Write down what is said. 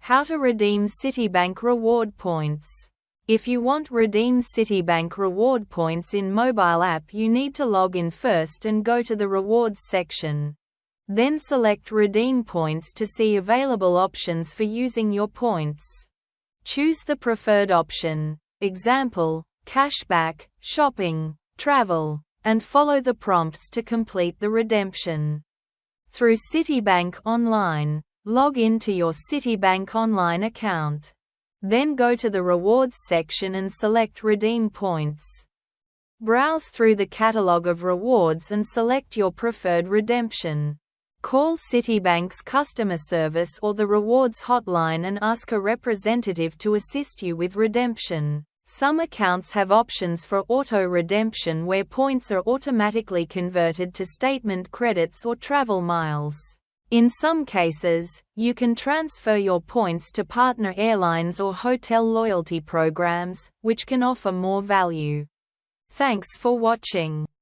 How to redeem Citibank reward points. If you want redeem Citibank reward points in mobile app, you need to log in first and go to the rewards section. Then select redeem points to see available options for using your points. Choose the preferred option, example, cashback, shopping, travel, and follow the prompts to complete the redemption. Through Citibank Online, log in to your Citibank Online account. Then go to the Rewards section and select Redeem Points. Browse through the catalog of rewards and select your preferred redemption. Call Citibank's customer service or the rewards hotline and ask a representative to assist you with redemption. Some accounts have options for auto redemption where points are automatically converted to statement credits or travel miles. In some cases, you can transfer your points to partner airlines or hotel loyalty programs, which can offer more value. Thanks for watching.